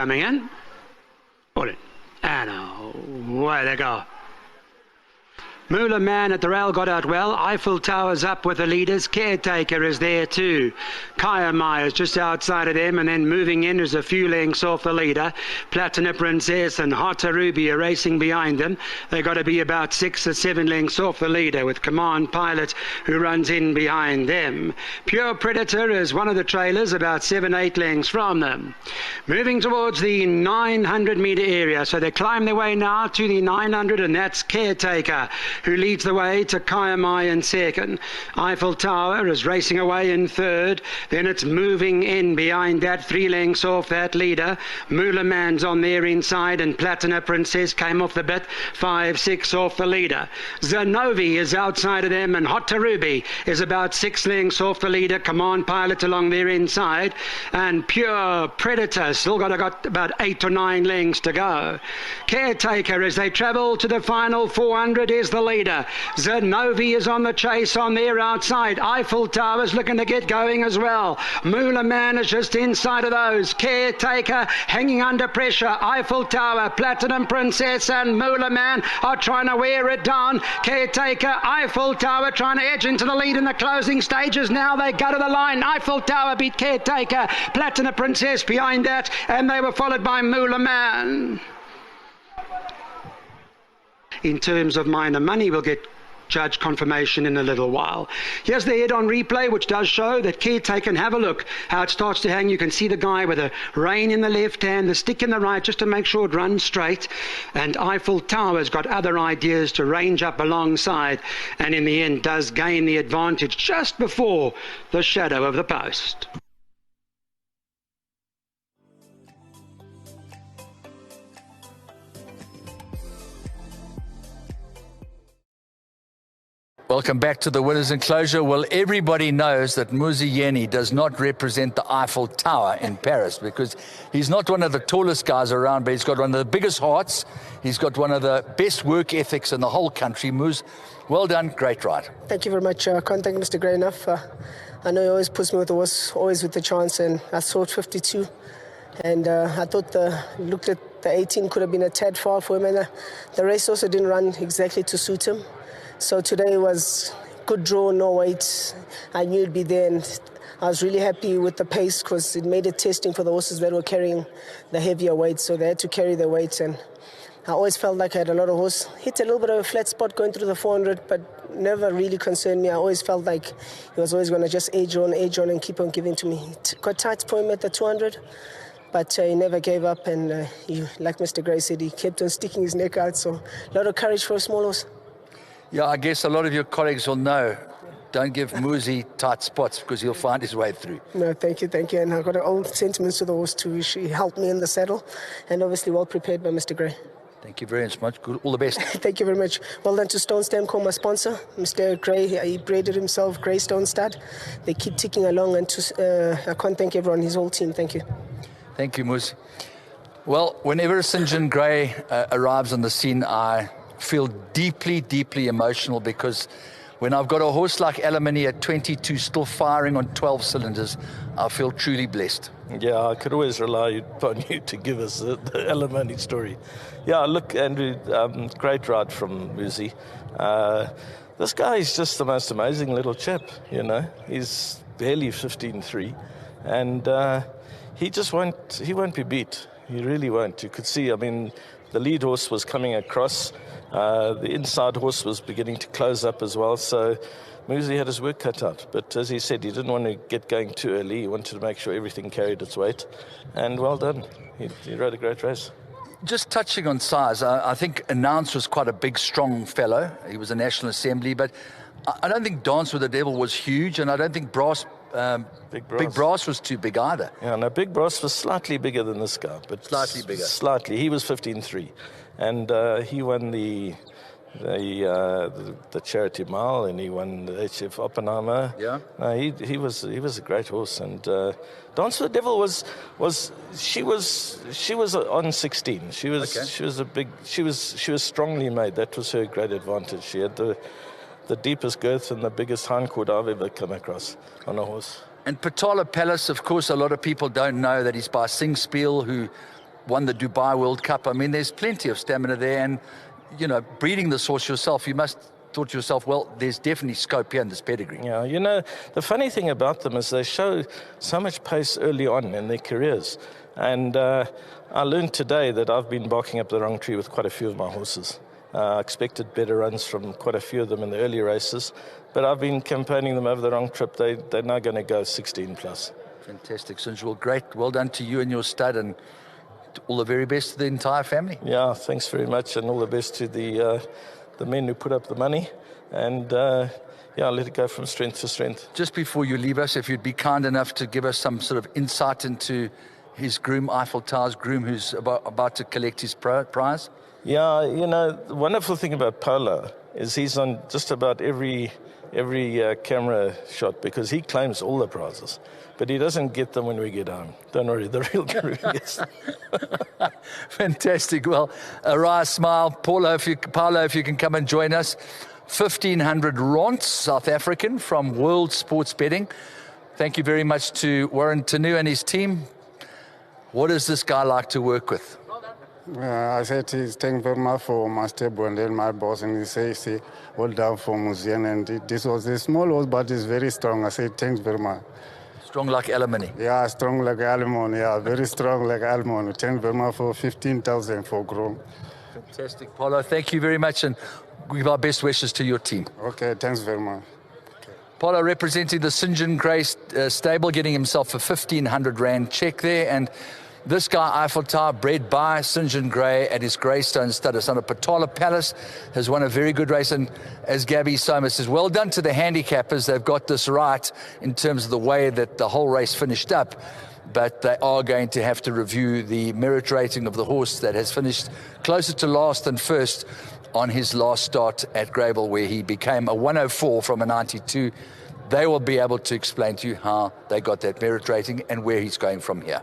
Coming in. Pull it. And away they go. Moolah Man at the rail got out well. Eiffel Tower's up with the leaders. Caretaker is there too. Kayamai is just outside of them, and then moving in is a few lengths off the leader. Platinum Princess and Hotta Ruby are racing behind them. They've got to be about 6 or 7 lengths off the leader, with Command Pilot who runs in behind them. Pure Predator is one of the trailers, about 7-8 lengths from them. Moving towards the 900 metre area, so they climb their way now to the 900, and that's Caretaker who leads the way to Kayamai in second. Eiffel Tower is racing away in third. Then it's moving in behind that, 3 lengths off that leader. Moolah Man's on their inside, and Platinum Princess came off the bit, 5-6 off the leader. Zanovi is outside of them, and Hotta Ruby is about 6 lengths off the leader. Command Pilot along their inside, and Pure Predator still got about 8 or 9 lengths to go. Caretaker, as they travel to the final 400, is the leader. Zanovi is on the chase on their outside. Eiffel Tower is looking to get going as well. Moolah Man is just inside of those. Caretaker hanging under pressure. Eiffel Tower, Platinum Princess and Moolah Man are trying to wear it down. Caretaker, Eiffel Tower trying to edge into the lead in the closing stages. Now they go to the line. Eiffel Tower beat Caretaker. Platinum Princess behind that, and they were followed by Moolah Man. In terms of minor money, we'll get judge confirmation in a little while. Here's the head on replay, which does show that Caretaker. Have a look how it starts to hang. You can see the guy with the rein in the left hand, the stick in the right, just to make sure it runs straight. And Eiffel Tower's got other ideas to range up alongside, and in the end does gain the advantage just before the shadow of the post. Welcome back to the Winners' Enclosure. Well, everybody knows that Muzieni does not represent the Eiffel Tower in Paris, because he's not one of the tallest guys around, but he's got one of the biggest hearts. He's got one of the best work ethics in the whole country. Muz, well done, great ride. Thank you very much. I can't thank Mr. Gray enough. I know he always puts me with the horse, always with the chance, and I thought 52. And I thought looked at the 18 could have been a tad far for him, and the race also didn't run exactly to suit him. So today was good draw, no weight. I knew it'd be there, and I was really happy with the pace because it made it testing for the horses that were carrying the heavier weight, so they had to carry their weight. And I always felt like I had a lot of horse. Hit a little bit of a flat spot going through the 400, but never really concerned me. I always felt like he was always going to just age on, and keep on giving to me. He got tight for him at the 200. But he never gave up, and like Mr. Gray said, he kept on sticking his neck out. So a lot of courage for a small horse. Yeah, I guess a lot of your colleagues will know, don't give Muzi tight spots because he'll find his way through. No, thank you. And I've got old sentiments to the horse too. She helped me in the saddle, and obviously well prepared by Mr. Gray. Thank you very much. Good, all the best. Thank you very much. Well done to Stone Stamco, my sponsor. Mr. Gray, he bred himself, Gray Stone Stud. They keep ticking along, and I can't thank everyone, his whole team. Thank you. Thank you, Muz. Well, whenever St. John Gray arrives on the scene, I feel deeply, deeply emotional, because when I've got a horse like Alamani at 22 still firing on 12 cylinders, I feel truly blessed. Yeah, I could always rely upon you to give us the Alamani story. Yeah, look, Andrew, great ride from Muzi. This guy is just the most amazing little chap, you know. He's barely 15.3, and he won't be beat. He really won't. You could see, I mean, the lead horse was coming across. The inside horse was beginning to close up as well. So Muzi had his work cut out. But as he said, he didn't want to get going too early. He wanted to make sure everything carried its weight. And well done. He rode a great race. Just touching on size, I think Announce was quite a big, strong fellow. He was a National Assembly. But I don't think Dance with the Devil was huge. And I don't think Big Brass was too big either. Yeah, no, Big Brass was slightly bigger than this guy, but slightly bigger. Slightly. He was 15.3, and he won the charity mile, and he won the HF Oppenheimer. Yeah. No, he was a great horse, and Dance with the Devil was on 16. She was strongly made. That was her great advantage. She had the deepest girth and the biggest hindquart I've ever come across on a horse. And Patala Palace, of course, a lot of people don't know that he's by Sing Spiel, who won the Dubai World Cup. I mean, there's plenty of stamina there, and, you know, breeding this horse yourself, you must thought to yourself, well, there's definitely scope here in this pedigree. Yeah, you know, the funny thing about them is they show so much pace early on in their careers. And I learned today that I've been barking up the wrong tree with quite a few of my horses. I expected better runs from quite a few of them in the early races, but I've been campaigning them over the wrong trip. They're now going to go 16 plus. Fantastic, Sinj. Well, great. Well done to you and your stud, and all the very best to the entire family. Yeah, thanks very much, and all the best to the men who put up the money, and let it go from strength to strength. Just before you leave us, if you'd be kind enough to give us some sort of insight into his groom, Eiffel Tower's groom, who's about to collect his prize. Yeah, you know, the wonderful thing about Polo is he's on just about every camera shot, because he claims all the prizes, but he doesn't get them when we get home. Don't worry, the real groom gets them. Fantastic. Well, a wry smile. Paolo, if you can come and join us. 1,500 rand, South African, from World Sports Betting. Thank you very much to Warren Tanu and his team. What does this guy like to work with? I said he's thank very much for my stable and then my boss, and he says, well done for Museum, and this was a small horse, but it's very strong. I said, thanks very much. Strong like alimony. Yeah, strong like alimony. Yeah, very strong like alimony. Thanks very much for 15,000 for groom. Fantastic, Paulo. Thank you very much, and give our best wishes to your team. Okay, thanks very much. Paulo representing the St. John Gray stable, getting himself a 1,500 rand check there, and this guy, Eiffel Tower, bred by St. John Gray at his Greystone stud, son of Patala Palace, has won a very good race. And as Gabby Soma says, well done to the handicappers. They've got this right in terms of the way that the whole race finished up. But they are going to have to review the merit rating of the horse that has finished closer to last than first on his last start at Grable, where he became a 104 from a 92. They will be able to explain to you how they got that merit rating and where he's going from here.